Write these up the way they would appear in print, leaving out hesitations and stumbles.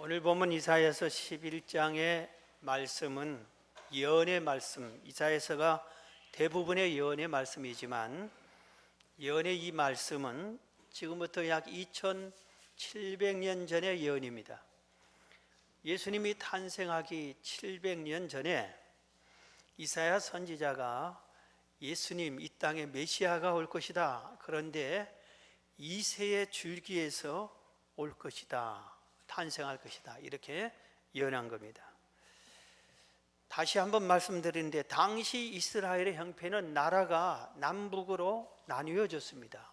오늘 본문 이사야서 11장의 말씀은 예언의 말씀, 이사야서가 대부분의 예언의 말씀이지만 예언의 이 말씀은 지금부터 약 2700년 전의 예언입니다. 예수님이 탄생하기 700년 전에 이사야 선지자가 예수님, 이 땅에 메시아가 올 것이다, 그런데 이새의 줄기에서 올 것이다, 탄생할 것이다, 이렇게 예언한 겁니다. 다시 한번 말씀드리는데, 당시 이스라엘의 형편은 나라가 남북으로 나뉘어졌습니다.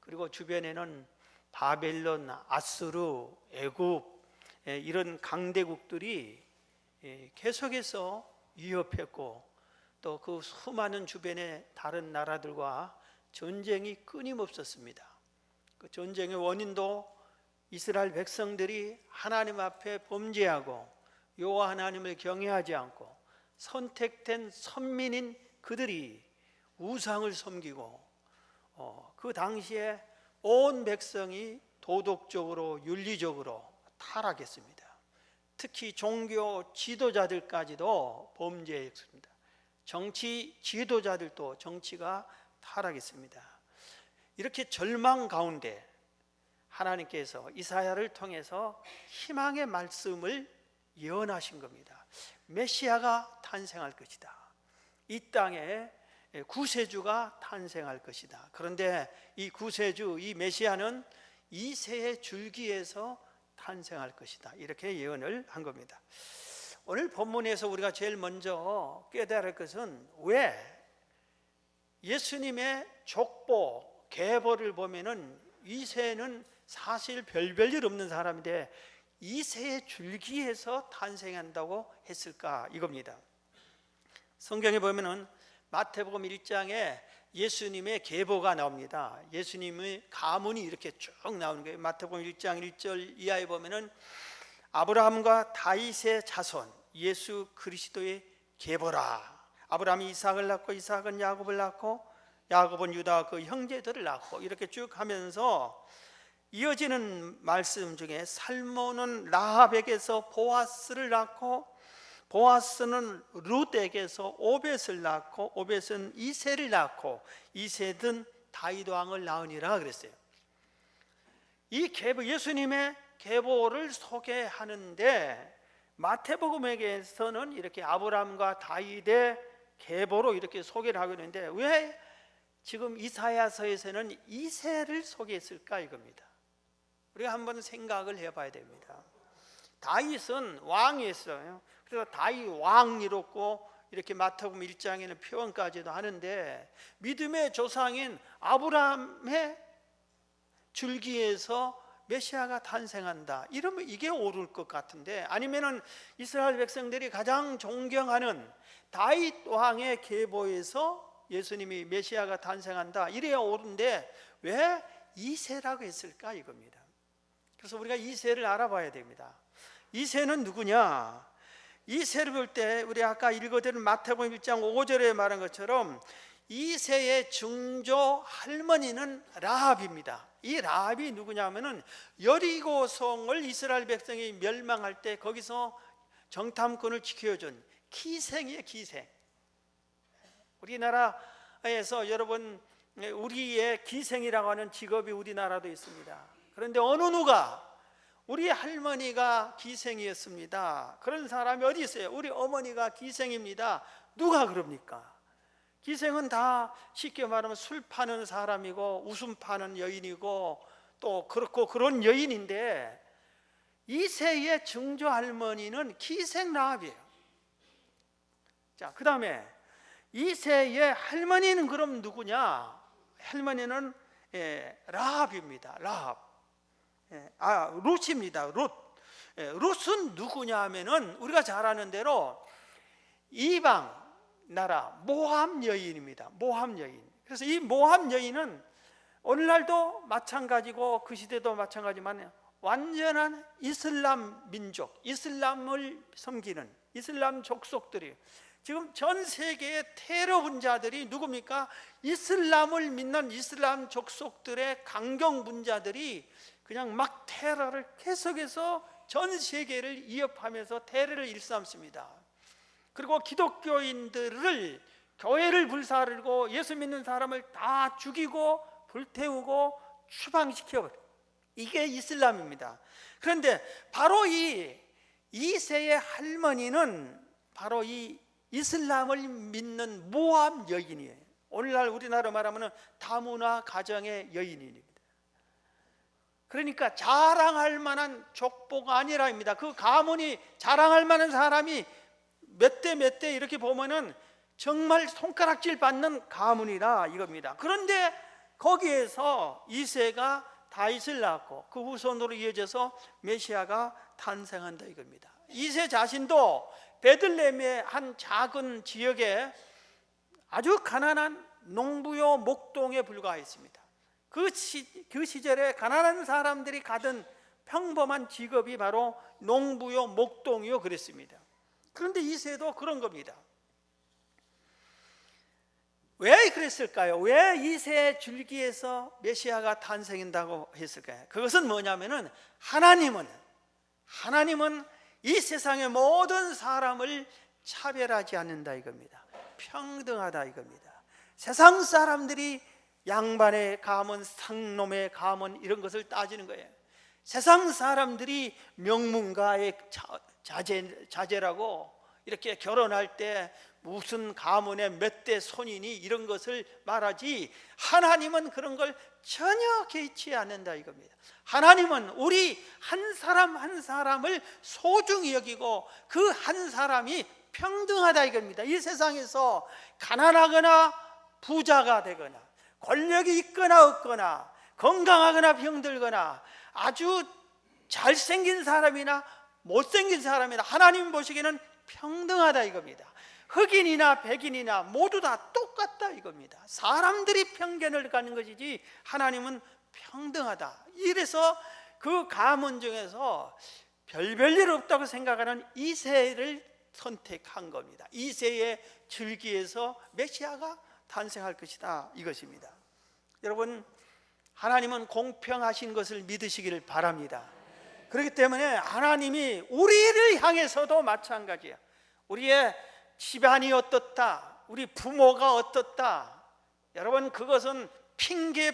그리고 주변에는 바벨론, 아수르, 애굽, 이런 강대국들이 계속해서 위협했고, 또 그 수많은 주변의 다른 나라들과 전쟁이 끊임없었습니다. 그 전쟁의 원인도 이스라엘 백성들이 하나님 앞에 범죄하고 여호와 하나님을 경외하지 않고 선택된 선민인 그들이 우상을 섬기고, 그 당시에 온 백성이 도덕적으로 윤리적으로 타락했습니다. 특히 종교 지도자들까지도 범죄했습니다. 정치 지도자들도 정치가 타락했습니다. 이렇게 절망 가운데 하나님께서 이사야를 통해서 희망의 말씀을 예언하신 겁니다. 메시아가 탄생할 것이다. 이 땅에 구세주가 탄생할 것이다. 그런데 이 구세주, 이 메시아는 이새의 줄기에서 탄생할 것이다. 이렇게 예언을 한 겁니다. 오늘 본문에서 우리가 제일 먼저 깨달을 것은, 왜 예수님의 족보, 계보를 보면은 이새는 사실 별별 일 없는 사람인데 이새의 줄기에서 탄생한다고 했을까, 이겁니다. 성경에 보면은 마태복음 1장에 예수님의 계보가 나옵니다. 예수님의 가문이 이렇게 쭉 나오는 거예요. 마태복음 1장 1절 이하에 보면은 아브라함과 다윗의 자손 예수 그리스도의 계보라. 아브라함이 이삭을 낳고 이삭은 야곱을 낳고 야곱은 유다와 그 형제들을 낳고, 이렇게 쭉 하면서 이어지는 말씀 중에 살몬은 라합에게서 보아스를 낳고, 보아스는 룻에게서 오벳을 낳고, 오벳은 이새를 낳고, 이새는 다윗 왕을 낳으니라 그랬어요. 이 계보, 예수님의 계보를 소개하는데 마태복음에서는 이렇게 아브라함과 다윗의 계보로 이렇게 소개를 하고 있는데, 왜 지금 이사야서에서는 이새를 소개했을까, 이겁니다. 우리가 한번 생각을 해봐야 됩니다. 다윗은 왕이었어요. 그래서 다윗 왕이롭고 이렇게 마태복음 1장에는 표현까지도 하는데, 믿음의 조상인 아브라함의 줄기에서 메시아가 탄생한다, 이러면 이게 옳을 것 같은데, 아니면은 이스라엘 백성들이 가장 존경하는 다윗 왕의 계보에서 예수님이 메시아가 탄생한다, 이래야 옳은데 왜 이새라고 했을까, 이겁니다. 그래서 우리가 이새를 알아봐야 됩니다. 이새는 누구냐? 이새를 볼 때 우리 아까 읽어드린 마태복음 1장 5절에 말한 것처럼 이새의 증조 할머니는 라합입니다. 이 라합이 누구냐면은 여리고성을 이스라엘 백성이 멸망할 때 거기서 정탐꾼을 지켜준 기생이에요, 기생. 우리나라에서 여러분, 우리의 기생이라고 하는 직업이 우리나라도 있습니다. 그런데 어느 누가 우리 할머니가 기생이었습니다, 그런 사람이 어디 있어요? 우리 어머니가 기생입니다. 누가 그럽니까? 기생은 다 쉽게 말하면 술 파는 사람이고 웃음 파는 여인이고 또 그렇고 그런 여인인데, 이새의 증조 할머니는 기생 라합이에요. 자, 그 다음에 이새의 할머니는 그럼 누구냐? 할머니는 라합입니다. 라합. 룻입니다. 룻. 룻은 누구냐 하면은 우리가 잘 아는 대로 이방 나라 모함 여인입니다. 모함 여인. 그래서 이 모함 여인은 오늘날도 마찬가지고 그 시대도 마찬가지만 완전한 이슬람 민족, 이슬람을 섬기는 이슬람 족속들이, 지금 전 세계의 테러 분자들이 누굽니까? 이슬람을 믿는 이슬람 족속들의 강경 분자들이 그냥 막 테러를 계속해서 전 세계를 위협하면서 테러를 일삼습니다. 그리고 기독교인들을, 교회를 불사르고 예수 믿는 사람을 다 죽이고 불태우고 추방시켜버려요. 이게 이슬람입니다. 그런데 바로 이 2세의 할머니는 바로 이 이슬람을 믿는 모함 여인이에요. 오늘날 우리나라 말하면 다문화 가정의 여인입니다. 그러니까 자랑할 만한 족보가 아니라입니다. 그 가문이 자랑할 만한 사람이 몇 대 이렇게 보면은 정말 손가락질 받는 가문이라 이겁니다. 그런데 거기에서 2세가 다윗을 낳고 그 후손으로 이어져서 메시아가 탄생한다 이겁니다. 2세 자신도 베들레헴의 한 작은 지역에 아주 가난한 농부요 목동에 불과했습니다. 그 시절에 가난한 사람들이 가던 평범한 직업이 바로 농부요 목동이요 그랬습니다. 그런데 2세도 그런 겁니다. 왜 그랬을까요? 왜 2세 줄기에서 메시아가 탄생한다고 했을까요? 그것은 뭐냐면은 하나님은 이 세상의 모든 사람을 차별하지 않는다 이겁니다. 평등하다 이겁니다. 세상 사람들이 양반의 가문, 상놈의 가문 이런 것을 따지는 거예요. 세상 사람들이 명문가의 자제라고 이렇게 결혼할 때 무슨 가문의 몇 대 손이니 이런 것을 말하지, 하나님은 그런 걸 전혀 개의치 않는다 이겁니다. 하나님은 우리 한 사람 한 사람을 소중히 여기고 그 한 사람이 평등하다 이겁니다. 이 세상에서 가난하거나 부자가 되거나 권력이 있거나 없거나 건강하거나 병들거나 아주 잘생긴 사람이나 못생긴 사람이나 하나님 보시기에는 평등하다 이겁니다. 흑인이나 백인이나 모두 다 똑같다 이겁니다. 사람들이 편견을 갖는 것이지 하나님은 평등하다. 이래서 그 가문 중에서 별일 없다고 생각하는 2세를 선택한 겁니다. 2세의 줄기에서 메시아가 탄생할 것이다 이것입니다. 여러분, 하나님은 공평하신 것을 믿으시기를 바랍니다. 그렇기 때문에 하나님이 우리를 향해서도 마찬가지야. 우리의 집안이 어떻다, 우리 부모가 어떻다, 여러분 그것은 핑계.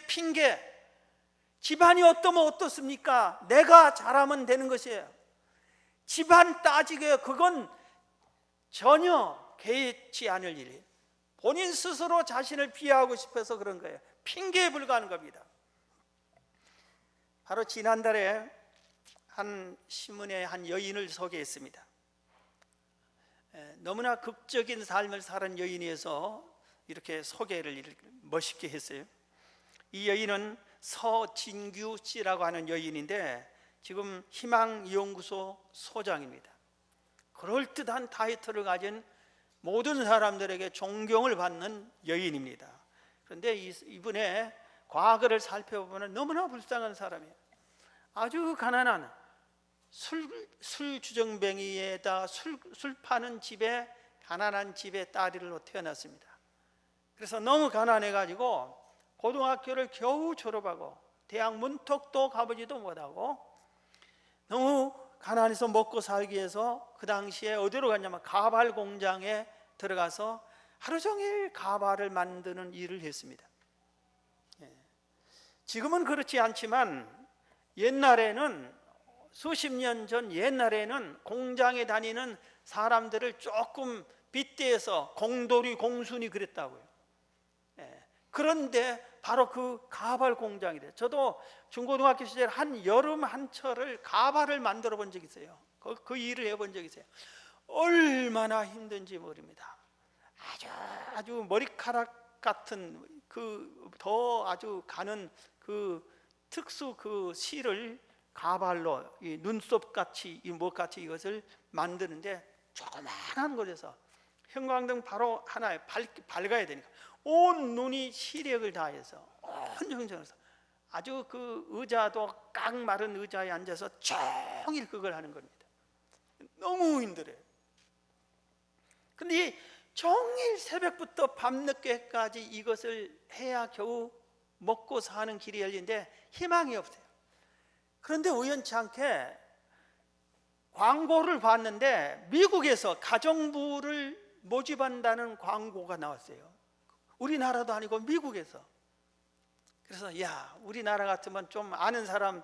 집안이 어떠면 어떻습니까? 내가 잘하면 되는 것이에요. 집안 따지게 그건 전혀 개의치 않을 일이에요. 본인 스스로 자신을 비하하고 싶어서 그런 거예요. 핑계에 불과한 겁니다. 바로 지난달에 한 신문에 한 여인을 소개했습니다. 너무나 극적인 삶을 사는 여인이어서 이렇게 소개를 멋있게 했어요. 이 여인은 서진규 씨라고 하는 여인인데 지금 희망연구소 소장입니다. 그럴듯한 타이틀을 가진 모든 사람들에게 존경을 받는 여인입니다. 그런데 이분의 과거를 살펴보면 너무나 불쌍한 사람이에요. 아주 가난한 술주정뱅이에다 술 파는 집에, 가난한 집에 딸로 태어났습니다. 그래서 너무 가난해가지고 고등학교를 겨우 졸업하고 대학 문턱도 가보지도 못하고 너무 가난해서 먹고 살기 위해서 그 당시에 어디로 갔냐면 가발 공장에 들어가서 하루 종일 가발을 만드는 일을 했습니다. 지금은 그렇지 않지만 옛날에는, 수십 년 전 옛날에는 공장에 다니는 사람들을 조금 빗대서 공돌이, 공순이 그랬다고요. 그런데 바로 그 가발 공장이 돼요. 저도 중고등학교 시절 한 여름 한철을 가발을 만들어 본 적이 있어요. 그 일을 해본 적이 있어요. 얼마나 힘든지 모릅니다. 아주 머리카락 같은 더 아주 가는 그 특수 그 실을 가발로 이 눈썹 같이 이 목같이 이것을 만드는데 조그만한 곳에서 형광등 바로 하나에 밝아야 되니까 온 눈이 시력을 다해서 온 형성에서 아주 그 의자도 깡 마른 의자에 앉아서 종일 그걸 하는 겁니다. 너무 힘들어요. 근데 종일 새벽부터 밤늦게까지 이것을 해야 겨우 먹고 사는 길이 열리는데 희망이 없어요. 그런데 우연치 않게 광고를 봤는데 미국에서 가정부를 모집한다는 광고가 나왔어요. 우리나라도 아니고 미국에서. 그래서 야, 우리나라 같으면 좀 아는 사람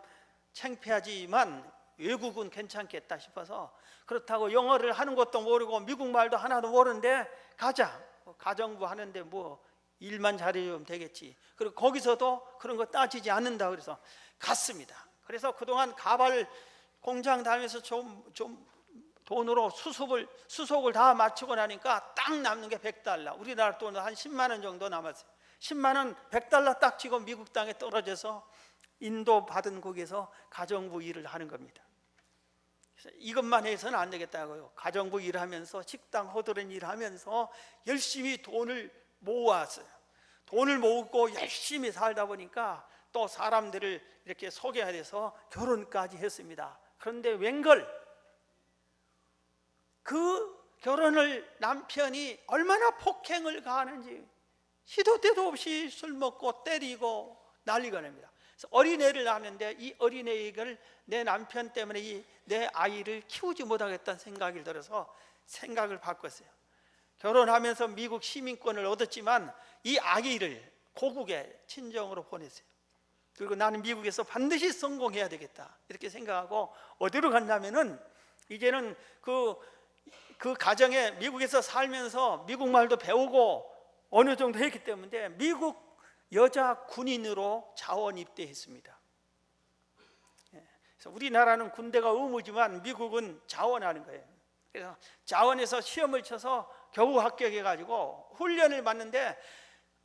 창피하지만 외국은 괜찮겠다 싶어서, 그렇다고 영어를 하는 것도 모르고 미국 말도 하나도 모르는데 가자. 가정부 하는데 뭐 일만 잘해주면 되겠지. 그리고 거기서도 그런 거 따지지 않는다 그래서 갔습니다. 그래서 그동안 가발 공장 다니면서 좀 돈으로 수속을 다 마치고 나니까 딱 남는 게 $100. 우리나라 돈으로 한 10만 원 정도 남았어요. 10만 원, $100 딱 치고 미국 땅에 떨어져서 인도 받은 거기에서 가정부 일을 하는 겁니다. 그래서 이것만 해서는 안 되겠다고요. 가정부 일하면서 식당 허드렛 일하면서 열심히 돈을 모았어요. 돈을 모으고 열심히 살다 보니까 또 사람들을 이렇게 속여야 돼서 결혼까지 했습니다. 그런데 웬걸 그 결혼을 남편이 얼마나 폭행을 가하는지, 시도 때도 없이 술 먹고 때리고 난리가 납니다. 그래서 어린애를 낳았는데 이 어린애를 내 남편 때문에 내 아이를 키우지 못하겠다는 생각이 들어서 생각을 바꿨어요. 결혼하면서 미국 시민권을 얻었지만 이 아이를 고국에 친정으로 보냈어요. 그리고 나는 미국에서 반드시 성공해야 되겠다 이렇게 생각하고 어디로 갔냐면은 이제는 그 가정에 미국에서 살면서 미국 말도 배우고 어느 정도 했기 때문에 미국 여자 군인으로 자원 입대했습니다. 그래서 우리나라는 군대가 의무지만 미국은 자원하는 거예요. 그래서 자원에서 시험을 쳐서 겨우 합격해가지고 훈련을 받는데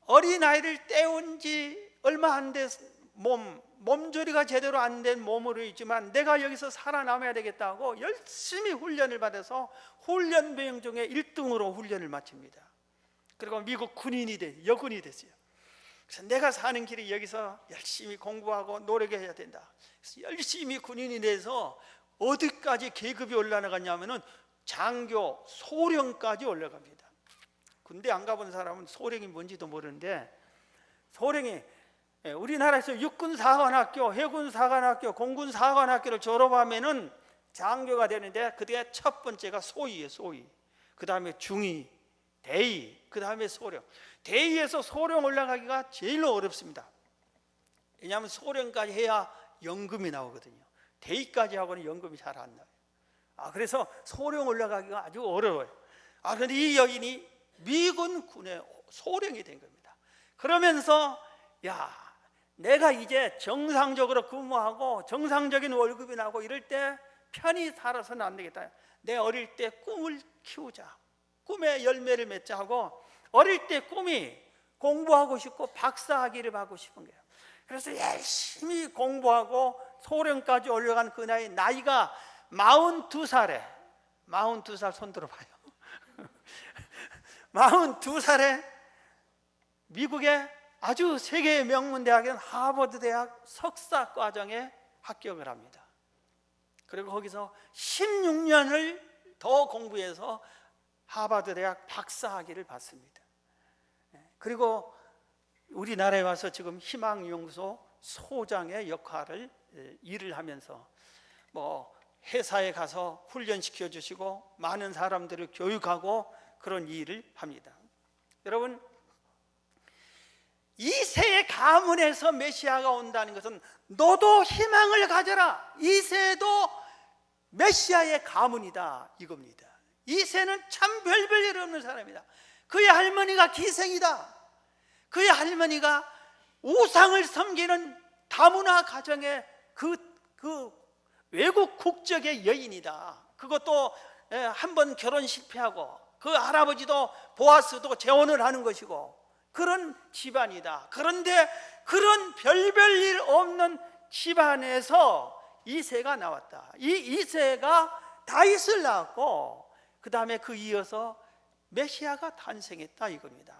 어린아이를 떼운 지 얼마 안 돼 몸조리가 제대로 안 된 몸으로 있지만 내가 여기서 살아남아야 되겠다고 열심히 훈련을 받아서 훈련 병 중에 1등으로 훈련을 마칩니다. 그리고 미국 여군이 됐어요. 그래서 내가 사는 길이 여기서 열심히 공부하고 노력해야 된다. 그래서 열심히 군인이 돼서 어디까지 계급이 올라가냐면은 장교, 소령까지 올라갑니다. 군대 안 가본 사람은 소령이 뭔지도 모르는데, 소령이 우리나라에서 육군사관학교, 해군사관학교, 공군사관학교를 졸업하면은 장교가 되는데 그게 첫 번째가 소위예요. 소위. 그 다음에 중위, 대위, 그 다음에 소령. 대위에서 소령 올라가기가 제일 어렵습니다. 왜냐하면 소령까지 해야 연금이 나오거든요. 대위까지 하고는 연금이 잘 안 나와요. 그래서 소령 올라가기가 아주 어려워요. 그런데 이 여인이 미군 군의 소령이 된 겁니다. 그러면서 내가 이제 정상적으로 근무하고 정상적인 월급이 나고 이럴 때 편히 살아서는 안 되겠다. 내 어릴 때 꿈을 키우자. 꿈의 열매를 맺자 하고 어릴 때 꿈이 공부하고 싶고 박사학위를 받고 싶은 거예요. 그래서 열심히 공부하고 소령까지 올라간 그 나이가 42살에 42살 손 들어봐요. 42살에 미국의 아주 세계의 명문대학인 하버드 대학 석사 과정에 합격을 합니다. 그리고 거기서 16년을 더 공부해서 하버드 대학 박사학위를 받습니다. 그리고 우리나라에 와서 지금 희망연구소 소장의 역할을 일을 하면서 회사에 가서 훈련시켜 주시고 많은 사람들을 교육하고 그런 일을 합니다. 여러분, 이 세의 가문에서 메시아가 온다는 것은 너도 희망을 가져라. 이 세도 메시아의 가문이다 이겁니다. 이 세는 참 별별 없는 사람이다. 그의 할머니가 기생이다. 그의 할머니가 우상을 섬기는 다문화 가정의 그 외국 국적의 여인이다. 그것도 한번 결혼 실패하고 그 할아버지도 보아스도 재혼을 하는 것이고 그런 집안이다. 그런데 그런 별별 일 없는 집안에서 이새가 나왔다. 이 이새가 다윗을 낳았고 그 다음에 그 이어서 메시아가 탄생했다 이겁니다.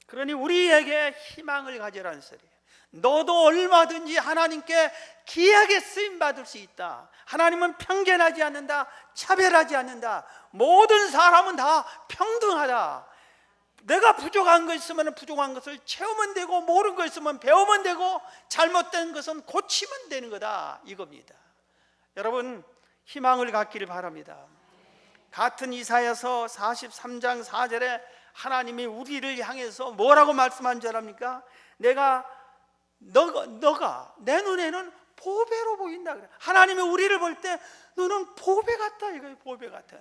그러니 우리에게 희망을 가져라는 소리예요. 너도 얼마든지 하나님께 귀하게 쓰임받을 수 있다. 하나님은 편견하지 않는다. 차별하지 않는다. 모든 사람은 다 평등하다. 내가 부족한 거 있으면 부족한 것을 채우면 되고 모르는 거 있으면 배우면 되고 잘못된 것은 고치면 되는 거다 이겁니다. 여러분, 희망을 갖기를 바랍니다. 같은 이사야서 43장 4절에 하나님이 우리를 향해서 뭐라고 말씀한 줄 압니까? 너가 내 눈에는 보배로 보인다 그래. 하나님이 우리를 볼 때 너는 보배 같다 이거예요. 보배 같아.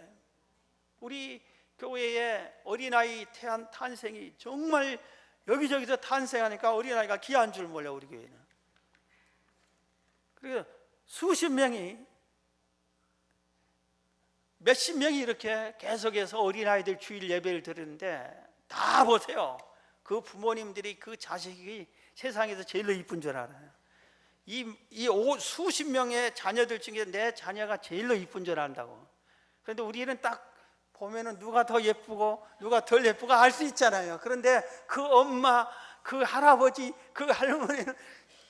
우리 교회에 어린아이 탄생이 정말 여기저기서 탄생하니까 어린아이가 귀한 줄 몰라. 우리 교회는 그리고 수십 명이 몇십 명이 이렇게 계속해서 어린아이들 주일 예배를 드리는데 다 보세요. 그 부모님들이 그 자식이 세상에서 제일로 이쁜 줄 알아요. 수십 명의 자녀들 중에 내 자녀가 제일로 이쁜 줄 안다고. 그런데 우리는 딱 보면은 누가 더 예쁘고 누가 덜 예쁘고 알 수 있잖아요. 그런데 그 엄마, 그 할아버지, 그 할머니는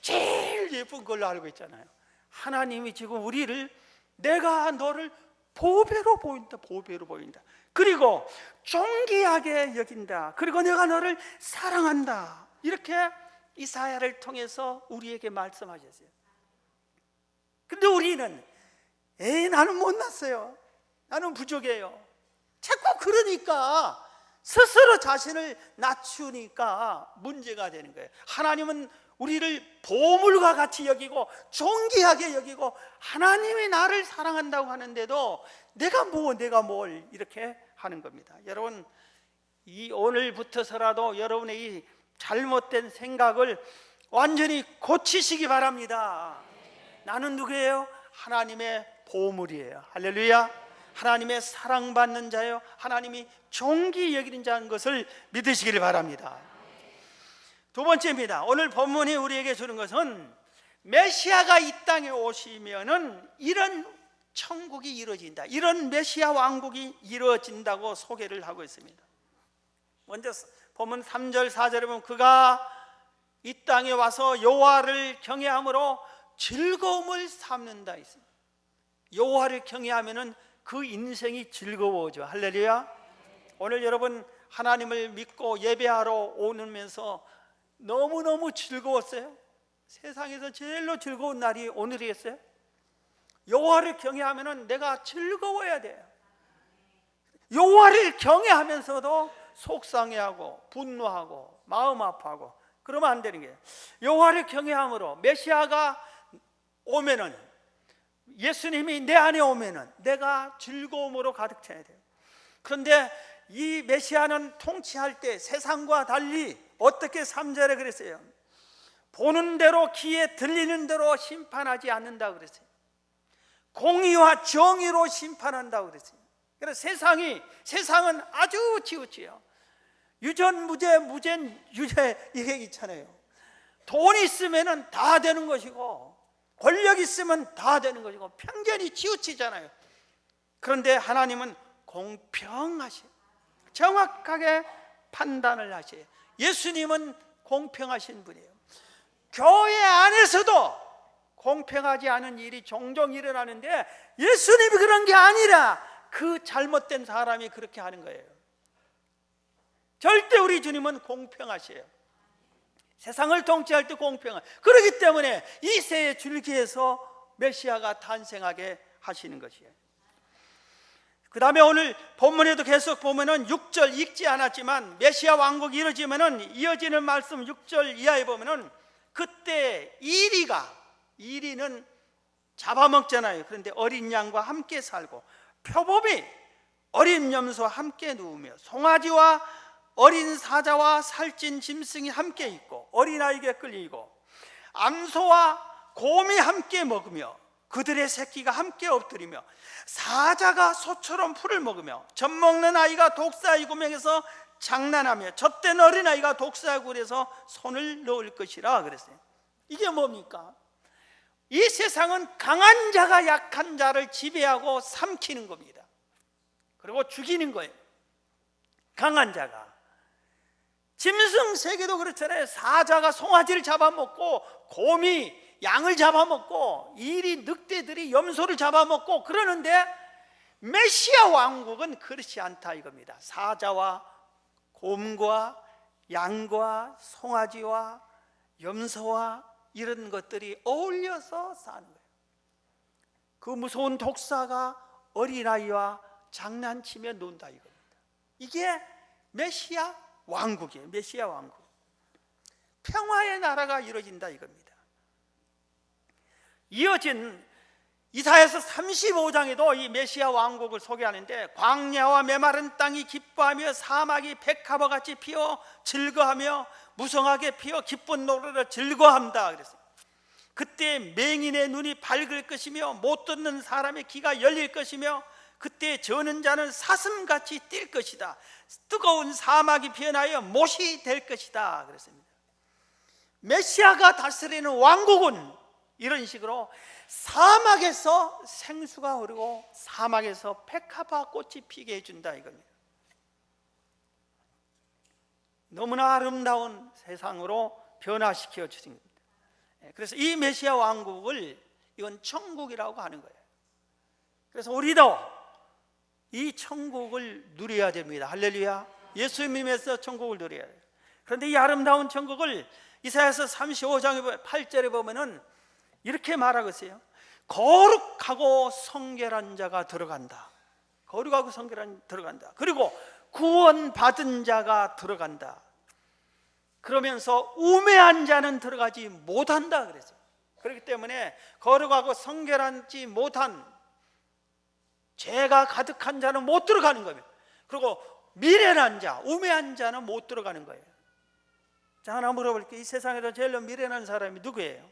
제일 예쁜 걸로 알고 있잖아요. 하나님이 지금 우리를 내가 너를 보배로 보인다, 보배로 보인다. 그리고 존귀하게 여긴다. 그리고 내가 너를 사랑한다. 이렇게 이사야를 통해서 우리에게 말씀하셨어요. 근데 우리는 나는 못났어요. 나는 부족해요. 자꾸 그러니까 스스로 자신을 낮추니까 문제가 되는 거예요. 하나님은 우리를 보물과 같이 여기고 존귀하게 여기고 하나님이 나를 사랑한다고 하는데도 내가 뭘 이렇게 하는 겁니다. 여러분, 오늘부터서라도 여러분의 이 잘못된 생각을 완전히 고치시기 바랍니다. 나는 누구예요? 하나님의 보물이에요. 할렐루야. 하나님의 사랑받는 자요, 하나님이 존귀 여기는 자인 것을 믿으시기를 바랍니다. 두 번째입니다. 오늘 본문이 우리에게 주는 것은 메시아가 이 땅에 오시면은 이런 천국이 이루어진다, 이런 메시아 왕국이 이루어진다고 소개를 하고 있습니다. 먼저 본문 3절 4절에 보면 그가 이 땅에 와서 여호와를 경외함으로 즐거움을 삼는다 있습니다. 여호와를 경외하면은 그 인생이 즐거워져. 할렐루야. 오늘 여러분 하나님을 믿고 예배하러 오면서 너무너무 즐거웠어요? 세상에서 제일로 즐거운 날이 오늘이겠어요? 여호와를 경외하면은 내가 즐거워야 돼요. 여호와를 경외하면서도 속상해하고 분노하고 마음 아파하고 그러면 안 되는 거예요. 여호와를 경외함으로 메시아가 오면은, 예수님이 내 안에 오면은 내가 즐거움으로 가득 차야 돼요. 그런데 이 메시아는 통치할 때 세상과 달리 어떻게 3절에 그랬어요? 보는 대로 귀에 들리는 대로 심판하지 않는다 그랬어요. 공의와 정의로 심판한다고 그랬어요. 그래서 세상은 아주 치우치요. 유전무죄, 무죄유죄 이게 있잖아요. 돈 있으면 다 되는 것이고 권력 있으면 다 되는 것이고 편견이 치우치잖아요. 그런데 하나님은 공평하셔요. 정확하게 판단을 하셔요. 예수님은 공평하신 분이에요. 교회 안에서도 공평하지 않은 일이 종종 일어나는데 예수님이 그런 게 아니라 그 잘못된 사람이 그렇게 하는 거예요. 절대 우리 주님은 공평하셔요. 세상을 통치할 때 공평한, 그렇기 때문에 이 세의 줄기에서 메시아가 탄생하게 하시는 것이에요. 그 다음에 오늘 본문에도 계속 보면은 6절 읽지 않았지만 메시아 왕국이 이루어지면은 이어지는 말씀 6절 이하에 보면은 그때 이리는 잡아먹잖아요. 그런데 어린 양과 함께 살고 표범이 어린 염소와 함께 누우며 송아지와 어린 사자와 살찐 짐승이 함께 있고 어린아이에게 끌리고 암소와 곰이 함께 먹으며 그들의 새끼가 함께 엎드리며 사자가 소처럼 풀을 먹으며 젖먹는 아이가 독사의 구멍에서 장난하며 젖된 어린아이가 독사의 굴에서 손을 넣을 것이라 그랬어요. 이게 뭡니까? 이 세상은 강한 자가 약한 자를 지배하고 삼키는 겁니다. 그리고 죽이는 거예요. 강한 자가. 짐승 세계도 그렇잖아요. 사자가 송아지를 잡아먹고 곰이 양을 잡아먹고 이리 늑대들이 염소를 잡아먹고 그러는데 메시아 왕국은 그렇지 않다 이겁니다. 사자와 곰과 양과 송아지와 염소와 이런 것들이 어울려서 사는 거예요. 그 무서운 독사가 어린아이와 장난치며 논다 이겁니다. 이게 메시아 왕국이에요. 메시아 왕국. 평화의 나라가 이루어진다 이겁니다. 이어진 이사야서 35장에도 이 메시아 왕국을 소개하는데, 광야와 메마른 땅이 기뻐하며 사막이 백합화같이 피어 즐거하며 무성하게 피어 기쁜 노래를 즐거함다 그랬어요. 그때 맹인의 눈이 밝을 것이며 못 듣는 사람의 귀가 열릴 것이며 그때 저는 자는 사슴같이 뛸 것이다. 뜨거운 사막이 변하여 못이 될 것이다 그랬습니다. 메시아가 다스리는 왕국은 이런 식으로 사막에서 생수가 흐르고 사막에서 백합화 꽃이 피게 해준다 이겁니다. 너무나 아름다운 세상으로 변화시켜 주신 겁니다. 그래서 이 메시아 왕국을 이건 천국이라고 하는 거예요. 그래서 우리도 이 천국을 누려야 됩니다. 할렐루야. 예수님에서 천국을 누려야 돼요. 그런데 이 아름다운 천국을 이사야서 35장 8절에 보면은 이렇게 말하고 있어요. 거룩하고 성결한 자가 들어간다. 거룩하고 성결한 자가 들어간다. 그리고 구원받은 자가 들어간다. 그러면서 우매한 자는 들어가지 못한다 그랬어요. 그렇기 때문에 거룩하고 성결하지 못한 죄가 가득한 자는 못 들어가는 거예요. 그리고 미련한 자, 우매한 자는 못 들어가는 거예요. 자, 하나 물어볼게요. 이 세상에서 제일로 미련한 사람이 누구예요?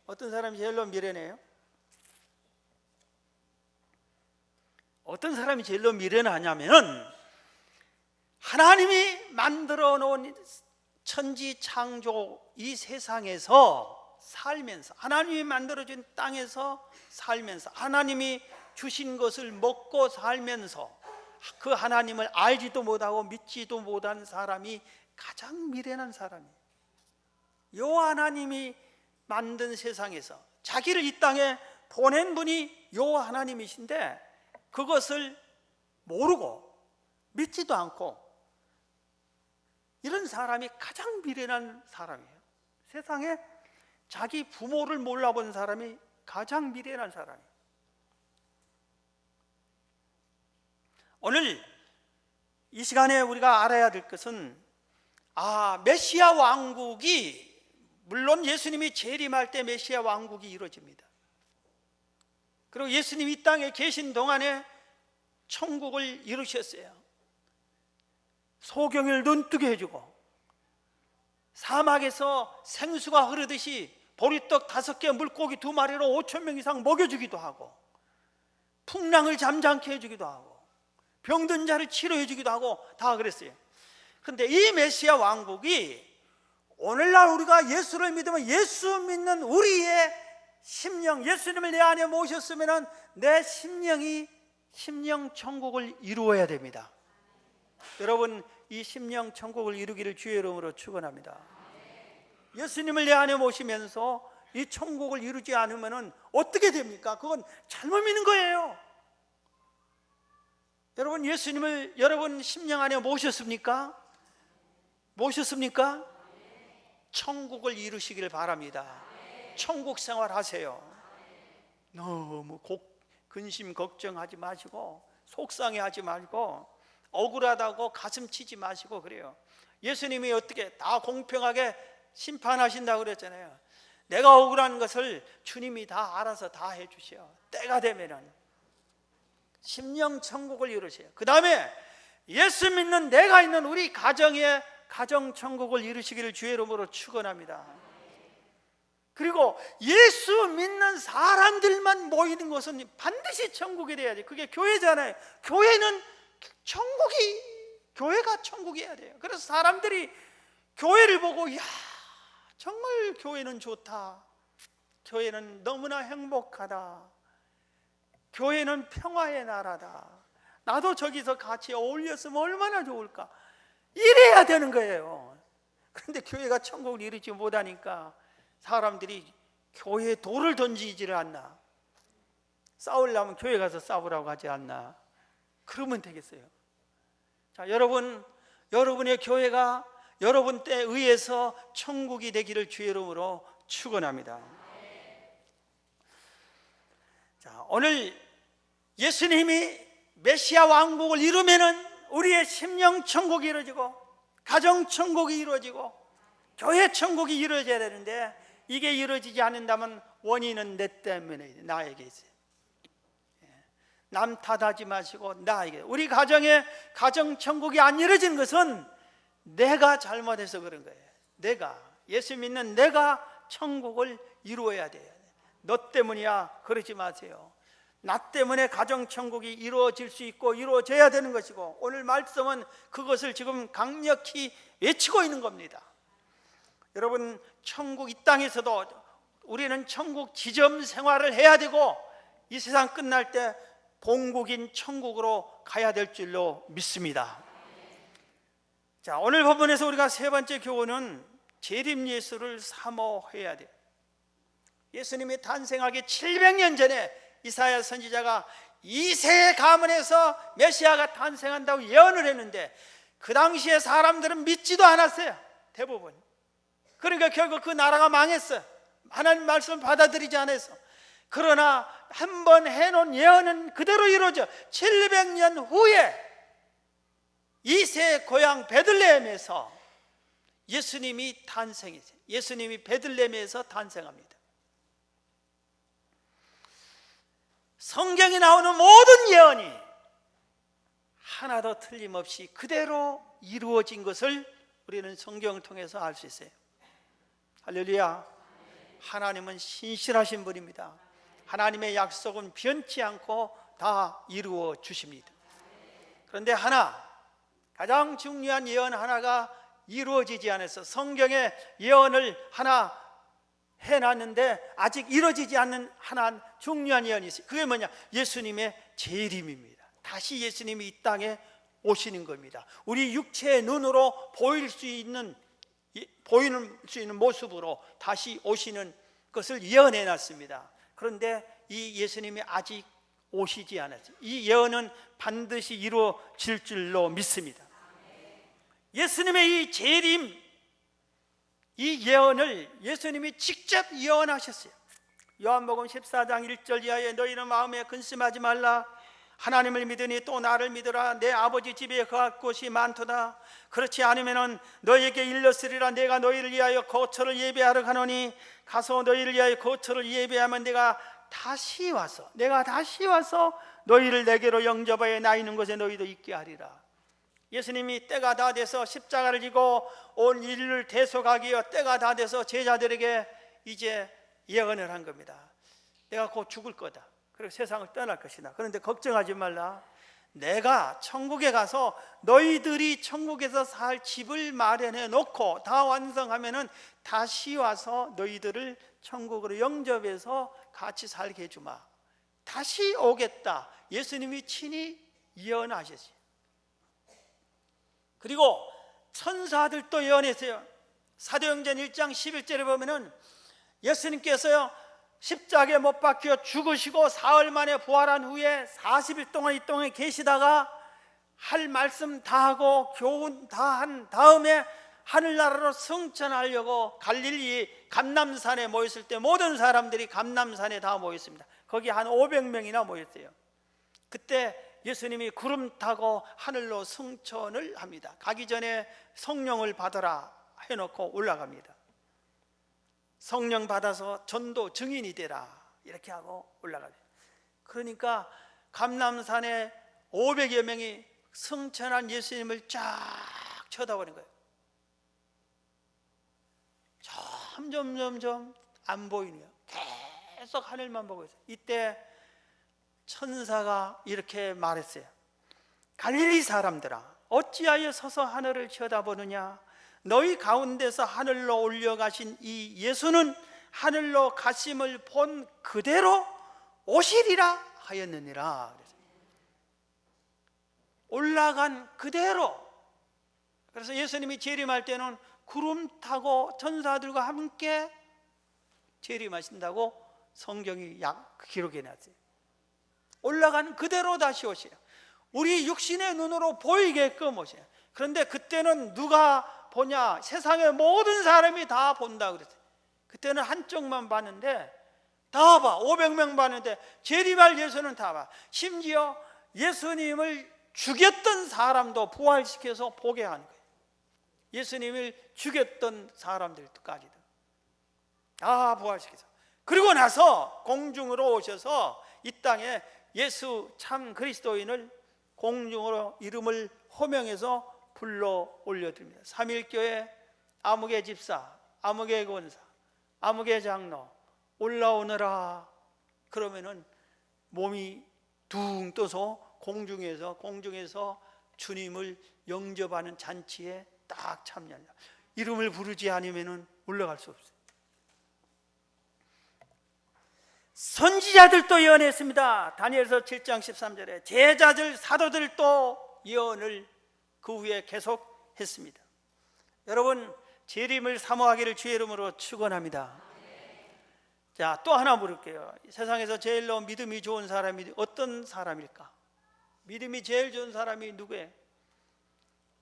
어떤 사람이 제일로 미련해요? 어떤 사람이 제일로 미련하냐면은 하나님이 만들어 놓은 천지 창조 이 세상에서 살면서, 하나님이 만들어준 땅에서 살면서, 하나님이 주신 것을 먹고 살면서 그 하나님을 알지도 못하고 믿지도 못한 사람이 가장 미련한 사람이에요. 요 하나님이 만든 세상에서 자기를 이 땅에 보낸 분이 요 하나님이신데 그것을 모르고 믿지도 않고 이런 사람이 가장 미련한 사람이에요. 세상에 자기 부모를 몰라본 사람이 가장 미련한 사람이에요. 오늘 이 시간에 우리가 알아야 될 것은 메시아 왕국이, 물론 예수님이 재림할 때 메시아 왕국이 이루어집니다. 그리고 예수님이 이 땅에 계신 동안에 천국을 이루셨어요. 소경을 눈뜨게 해주고 사막에서 생수가 흐르듯이 보리떡 5개 물고기 2마리로 5,000명 이상 먹여주기도 하고 풍랑을 잠잠케 해주기도 하고 병든 자를 치료해 주기도 하고 다 그랬어요. 그런데 이 메시아 왕국이 오늘날 우리가 예수를 믿으면 예수 믿는 우리의 심령, 예수님을 내 안에 모셨으면 내 심령이 심령 천국을 이루어야 됩니다. 여러분, 이 심령 천국을 이루기를 주의 이름으로 축원합니다. 예수님을 내 안에 모시면서 이 천국을 이루지 않으면 어떻게 됩니까? 그건 잘못 믿는 거예요. 여러분, 예수님을 여러분 심령 안에 모셨습니까? 모셨습니까? 천국을 이루시기를 바랍니다. 천국 생활 하세요. 너무 근심 걱정하지 마시고 속상해하지 말고 억울하다고 가슴 치지 마시고 그래요. 예수님이 어떻게 다 공평하게 심판하신다고 그랬잖아요. 내가 억울한 것을 주님이 다 알아서 다 해주셔. 때가 되면은 심령 천국을 이루세요. 그 다음에 예수 믿는 내가 있는 우리 가정의 가정 천국을 이루시기를 주의 이름으로 축원합니다. 그리고 예수 믿는 사람들만 모이는 것은 반드시 천국이 돼야 돼요. 그게 교회잖아요. 교회는 교회가 천국이어야 돼요. 그래서 사람들이 교회를 보고 야, 정말 교회는 좋다. 교회는 너무나 행복하다. 교회는 평화의 나라다. 나도 저기서 같이 어울렸으면 얼마나 좋을까. 이래야 되는 거예요. 그런데 교회가 천국을 이루지 못하니까 사람들이 교회에 돌을 던지지를 않나. 싸우려면 교회 가서 싸우라고 하지 않나. 그러면 되겠어요. 자, 여러분의 교회가 여러분 때에 의해서 천국이 되기를 주의 이름으로 축원합니다. 자, 오늘 예수님이 메시아 왕국을 이루면은 우리의 심령 천국이 이루어지고 가정 천국이 이루어지고 교회 천국이 이루어져야 되는데 이게 이루어지지 않는다면 원인은 내 때문에 나에게 있어요. 남 탓하지 마시고 나에게. 우리 가정의 가정 천국이 안 이루어지는 것은 내가 잘못해서 그런 거예요. 내가 예수 믿는 내가 천국을 이루어야 돼요. 너 때문이야 그러지 마세요. 나 때문에 가정 천국이 이루어질 수 있고 이루어져야 되는 것이고 오늘 말씀은 그것을 지금 강력히 외치고 있는 겁니다. 여러분, 천국 이 땅에서도 우리는 천국 지점 생활을 해야 되고 이 세상 끝날 때 본국인 천국으로 가야 될 줄로 믿습니다. 자, 오늘 본문에서 우리가 세 번째 교훈은 재림 예수를 사모해야 돼요. 예수님이 탄생하기 700년 전에 이사야 선지자가 이새의 가문에서 메시아가 탄생한다고 예언을 했는데 그 당시에 사람들은 믿지도 않았어요. 대부분. 그러니까 결국 그 나라가 망했어요. 하나님 말씀을 받아들이지 않아서. 그러나 한 번 해놓은 예언은 그대로 이루어져 700년 후에 이새의 고향 베들레헴에서 예수님이 탄생했어요. 예수님이 베들레헴에서 탄생합니다. 성경에 나오는 모든 예언이 하나도 틀림없이 그대로 이루어진 것을 우리는 성경을 통해서 알 수 있어요. 할렐루야. 하나님은 신실하신 분입니다. 하나님의 약속은 변치 않고 다 이루어 주십니다. 그런데 가장 중요한 예언 하나가 이루어지지 않아서 성경에 예언을 하나 해놨는데 아직 이루어지지 않는 하나 중요한 예언이 있어요. 그게 뭐냐? 예수님의 재림입니다. 다시 예수님이 이 땅에 오시는 겁니다. 우리 육체의 눈으로 보일 수 있는 모습으로 다시 오시는 것을 예언해놨습니다. 그런데 이 예수님이 아직 오시지 않았어요. 이 예언은 반드시 이루어질 줄로 믿습니다. 예수님의 이 재림, 이 예언을 예수님이 직접 예언하셨어요. 요한복음 14장 1절 이하에 너희는 마음에 근심하지 말라. 하나님을 믿으니 또 나를 믿으라. 내 아버지 집에 거할 곳이 많도다. 그렇지 않으면 너희에게 일렀으리라. 내가 너희를 위하여 거처를 예배하러 가노니 가서 너희를 위하여 거처를 예배하면 내가 다시 와서 너희를 내게로 영접하여 나 있는 곳에 너희도 있게 하리라. 예수님이 때가 다 돼서 십자가를 지고 온 인류를 대속하기 위해 때가 다 돼서 제자들에게 이제 예언을 한 겁니다. 내가 곧 죽을 거다. 그리고 세상을 떠날 것이다. 그런데 걱정하지 말라. 내가 천국에 가서 너희들이 천국에서 살 집을 마련해 놓고 다 완성하면은 다시 와서 너희들을 천국으로 영접해서 같이 살게 해주마. 다시 오겠다. 예수님이 친히 예언하셨어요. 그리고 천사들도 예언했어요. 사도행전 1장 11절에 보면은 예수님께서요 십자가에 못 박혀 죽으시고 사흘 만에 부활한 후에 40일 동안 이 땅에 계시다가 할 말씀 다 하고 교훈 다 한 다음에 하늘나라로 승천하려고 갈릴리 감람산에 모였을 때 모든 사람들이 감람산에 다 모였습니다. 거기 한 500명이나 모였어요. 그때 예수님이 구름 타고 하늘로 승천을 합니다. 가기 전에 성령을 받아라 해놓고 올라갑니다. 성령 받아서 전도 증인이 되라 이렇게 하고 올라가요. 그러니까 감람산에 500여 명이 승천한 예수님을 쫙 쳐다보는 거예요. 점점 안 보이네요. 계속 하늘만 보고 있어요. 이때 천사가 이렇게 말했어요. 갈릴리 사람들아, 어찌하여 서서 하늘을 쳐다보느냐? 너희 가운데서 하늘로 올려가신 이 예수는 하늘로 가심을 본 그대로 오시리라 하였느니라. 올라간 그대로. 그래서 예수님이 재림할 때는 구름 타고 천사들과 함께 재림하신다고 성경이 기록해 놨어요. 올라간 그대로 다시 오세요. 우리 육신의 눈으로 보이게끔 오세요. 그런데 그때는 누가 보냐? 세상의 모든 사람이 다 본다 그랬어요. 그때는 한쪽만 봤는데 다 봐. 500명 봤는데 재림할 예수는 다 봐. 심지어 예수님을 죽였던 사람도 부활시켜서 보게 하는 거예요. 예수님을 죽였던 사람들까지도 다 부활시켜서. 그리고 나서 공중으로 오셔서 이 땅에 예수 참 그리스도인을 공중으로 이름을 호명해서 불러 올려드립니다. 삼일교회 아무개 집사, 아무개 권사, 아무개 장로 올라오너라. 그러면은 몸이 둥 떠서 공중에서 주님을 영접하는 잔치에 딱 참여한다. 이름을 부르지 않으면은 올라갈 수 없어요. 선지자들도 예언했습니다. 다니엘서 7장 13절에 제자들 사도들도 예언을 그 후에 계속 했습니다. 여러분, 재림을 사모하기를 주의 이름으로 축원합니다. 자, 또 하나 물을게요. 세상에서 제일로 믿음이 좋은 사람이 어떤 사람일까? 믿음이 제일 좋은 사람이 누구예요?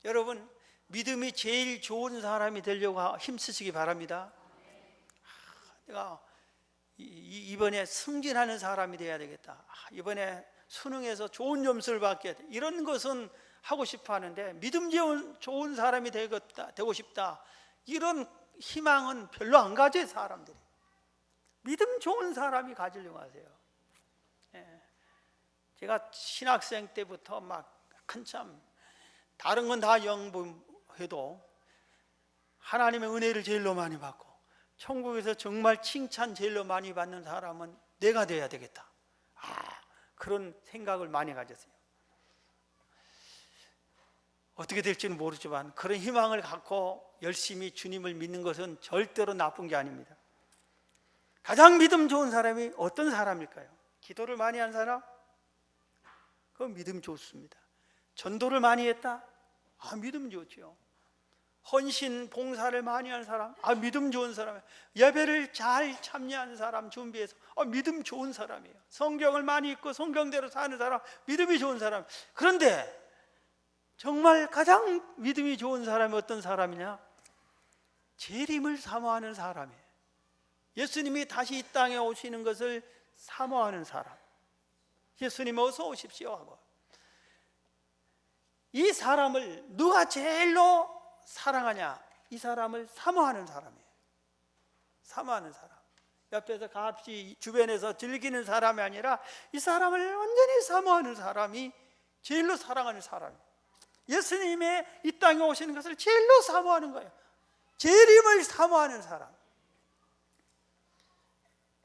여러분, 믿음이 제일 좋은 사람이 되려고 힘쓰시기 바랍니다. 내가 이번에 승진하는 사람이 돼야 되겠다. 이번에 수능에서 좋은 점수를 받게 돼. 이런 것은 하고 싶어 하는데 믿음 좋은 사람이 되고 싶다. 이런 희망은 별로 안 가져요, 사람들이. 믿음 좋은 사람이 가지려고 하세요. 제가 신학생 때부터 막 한참 다른 건 다 영부해도 하나님의 은혜를 제일로 많이 받고 천국에서 정말 칭찬 제일로 많이 받는 사람은 내가 돼야 되겠다. 그런 생각을 많이 가졌어요. 어떻게 될지는 모르지만 그런 희망을 갖고 열심히 주님을 믿는 것은 절대로 나쁜 게 아닙니다. 가장 믿음 좋은 사람이 어떤 사람일까요? 기도를 많이 한 사람? 그건 믿음 좋습니다. 전도를 많이 했다? 믿음 좋죠. 헌신, 봉사를 많이 한 사람? 믿음 좋은 사람이에요. 예배를 잘 참여하는 사람 준비해서 믿음 좋은 사람이에요. 성경을 많이 읽고 성경대로 사는 사람, 믿음이 좋은 사람. 그런데 정말 가장 믿음이 좋은 사람이 어떤 사람이냐? 재림을 사모하는 사람이에요. 예수님이 다시 이 땅에 오시는 것을 사모하는 사람. 예수님 어서 오십시오 하고. 이 사람을 누가 제일로 사랑하냐? 이 사람을 사모하는 사람이에요. 사모하는 사람. 옆에서 같이 주변에서 즐기는 사람이 아니라 이 사람을 완전히 사모하는 사람이 제일로 사랑하는 사람이에요. 예수님의 이 땅에 오시는 것을 제일로 사모하는 거예요. 재림을 사모하는 사람.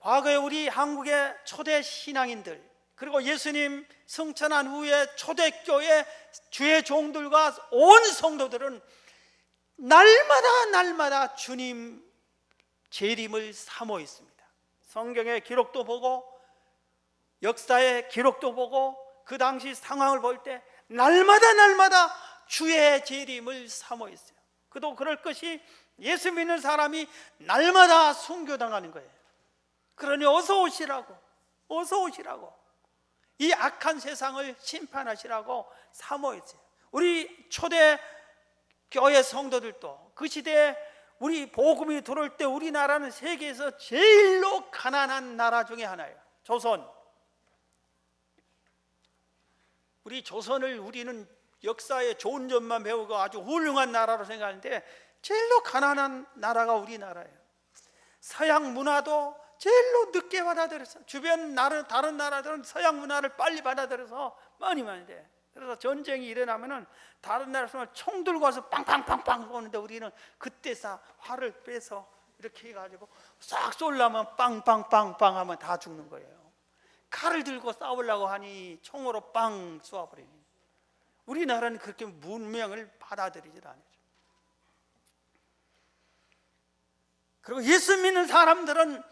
과거에 우리 한국의 초대 신앙인들, 그리고 예수님 승천한 후에 초대교회 주의 종들과 온 성도들은 날마다 주님 재림을 사모했습니다. 성경의 기록도 보고 역사의 기록도 보고 그 당시 상황을 볼 때 날마다 주의 재림을 사모했어요. 그도 그럴 것이 예수 믿는 사람이 날마다 순교당하는 거예요. 그러니 어서 오시라고 이 악한 세상을 심판하시라고 사모했어요. 우리 초대 교회 성도들도 그 시대에 우리 복음이 들어올 때 우리나라는 세계에서 제일로 가난한 나라 중에 하나예요. 조선. 우리 조선을 우리는 역사의 좋은 점만 배우고 아주 훌륭한 나라로 생각하는데 제일로 가난한 나라가 우리나라예요. 서양 문화도 제일로 늦게 받아들였어. 주변 다른 나라들은 서양 문화를 빨리 받아들여서 많이 돼. 그래서 전쟁이 일어나면은 다른 나라에서 총 들고 와서 빵빵빵빵 쏘는데 우리는 그때 활을 빼서 이렇게 해가지고 싹 쏠려면 빵빵빵빵 하면 다 죽는 거예요. 칼을 들고 싸우려고 하니 총으로 빵 쏘아버리니. 우리나라는 그렇게 문명을 받아들이질 않아요. 그리고 예수 믿는 사람들은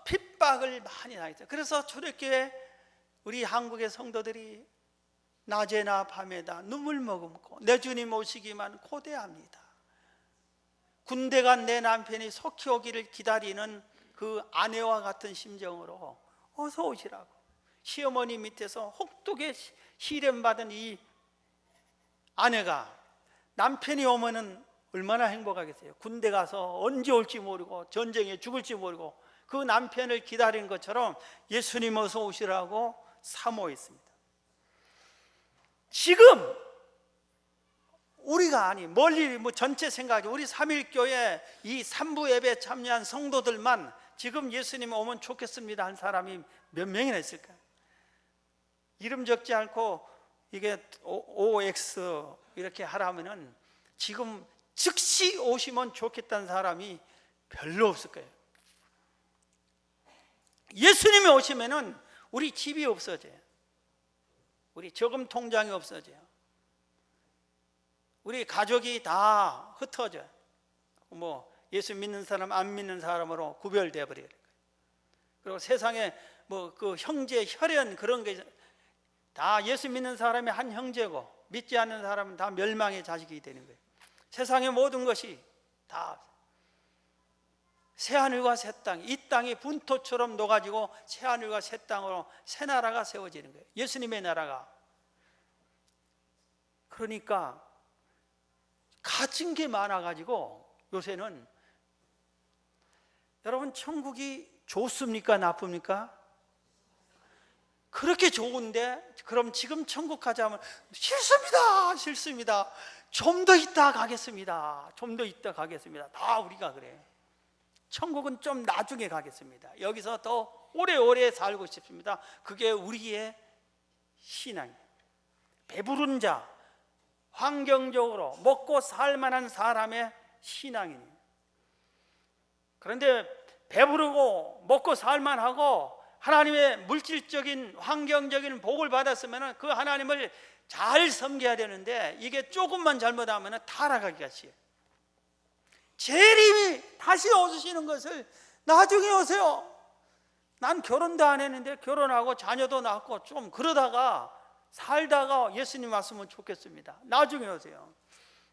핍박을 많이 당했어요. 그래서 초대교회 우리 한국의 성도들이 낮에나 밤에다 눈물 머금고 내 주님 오시기만 고대합니다. 군대 간 내 남편이 속히 오기를 기다리는 그 아내와 같은 심정으로 어서 오시라고. 시어머니 밑에서 혹독히 시련받은 이 아내가 남편이 오면은 얼마나 행복하겠어요. 군대 가서 언제 올지 모르고 전쟁에 죽을지 모르고 그 남편을 기다린 것처럼 예수님 어서 오시라고 사모했습니다. 지금 우리가 아니 멀리 전체 생각이 우리 삼일교회 이 3부 예배 참여한 성도들만 지금 예수님 오면 좋겠습니다 한 사람이 몇 명이나 있을까요? 이름 적지 않고 이게 OX 이렇게 하라면은 지금 즉시 오시면 좋겠다는 사람이 별로 없을 거예요. 예수님이 오시면은 우리 집이 없어져요. 우리 저금 통장이 없어져요. 우리 가족이 다 흩어져요. 예수 믿는 사람 안 믿는 사람으로 구별되어 버려요. 그리고 세상에 그 형제 혈연 그런 게 다 예수 믿는 사람이 한 형제고 믿지 않는 사람은 다 멸망의 자식이 되는 거예요. 세상의 모든 것이 다 새하늘과 새 땅, 이 땅이 분토처럼 녹아지고 새하늘과 새 땅으로 새 나라가 세워지는 거예요. 예수님의 나라가. 그러니까 가진 게 많아가지고 요새는 여러분 천국이 좋습니까 나쁩니까? 그렇게 좋은데 그럼 지금 천국 가자면 싫습니다 좀 더 있다 가겠습니다 좀 더 있다 가겠습니다 다 우리가 그래요. 천국은 좀 나중에 가겠습니다. 여기서 더 오래오래 살고 싶습니다. 그게 우리의 신앙이에요. 배부른 자, 환경적으로 먹고 살만한 사람의 신앙이에요. 그런데 배부르고 먹고 살만하고 하나님의 물질적인 환경적인 복을 받았으면 그 하나님을 잘 섬겨야 되는데 이게 조금만 잘못하면 타락하기가 쉬워요. 재림이 다시 오시는 것을 나중에 오세요. 난 결혼도 안 했는데 결혼하고 자녀도 낳고 좀 그러다가 살다가 예수님 왔으면 좋겠습니다. 나중에 오세요.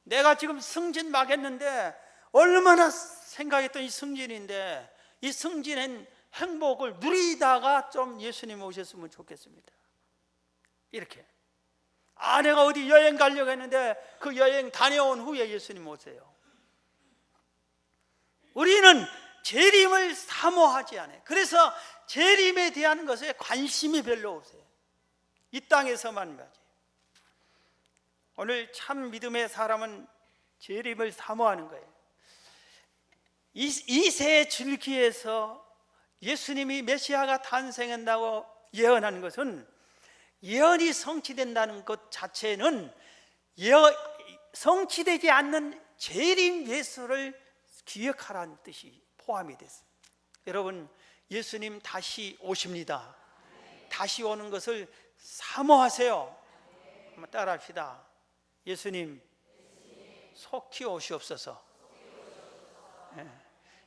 내가 지금 승진 막 했는데 얼마나 생각했던 이 승진인데 이 승진한 행복을 누리다가 좀 예수님 오셨으면 좋겠습니다. 이렇게 아내가 어디 여행 가려고 했는데 그 여행 다녀온 후에 예수님 오세요. 우리는 재림을 사모하지 않아요. 그래서 재림에 대한 것에 관심이 별로 없어요. 이 땅에서만 가지. 오늘 참 믿음의 사람은 재림을 사모하는 거예요. 이세 줄기에서 예수님이 메시아가 탄생한다고 예언하는 것은 예언이 성취된다는 것 자체는 성취되지 않는 재림 예수를 기억하라는 뜻이 포함이 됐어요. 여러분 예수님 다시 오십니다. 다시 오는 것을 사모하세요. 한번 따라합시다. 예수님 속히 오시옵소서.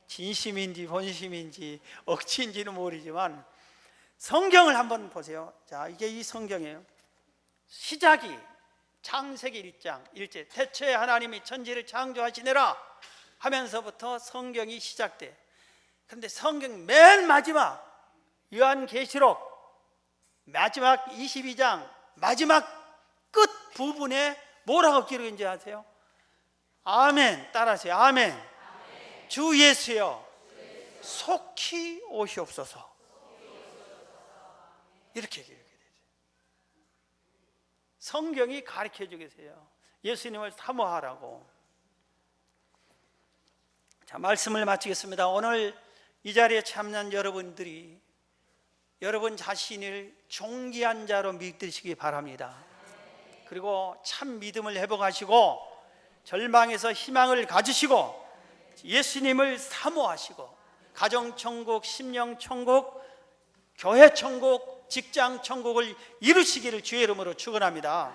진심인지 본심인지 억지인지는 모르지만 성경을 한번 보세요. 자, 이게 이 성경이에요. 시작이 창세기 1장 1절 태초에 하나님이 천지를 창조하시니라 하면서부터 성경이 시작돼. 그런데 성경 맨 마지막 요한계시록 마지막 22장 마지막 끝 부분에 뭐라고 기록인지 아세요? 아멘. 따라하세요. 아멘. 주 예수여 속히 오시옵소서. 이렇게 기록이 되죠. 성경이 가르쳐 주겠어요. 예수님을 사모하라고. 자, 말씀을 마치겠습니다. 오늘 이 자리에 참여한 여러분들이 여러분 자신을 존귀한 자로 믿으시기 바랍니다. 그리고 참 믿음을 회복하시고 절망에서 희망을 가지시고 예수님을 사모하시고 가정천국, 심령천국, 교회천국, 직장천국을 이루시기를 주의 이름으로 축원합니다.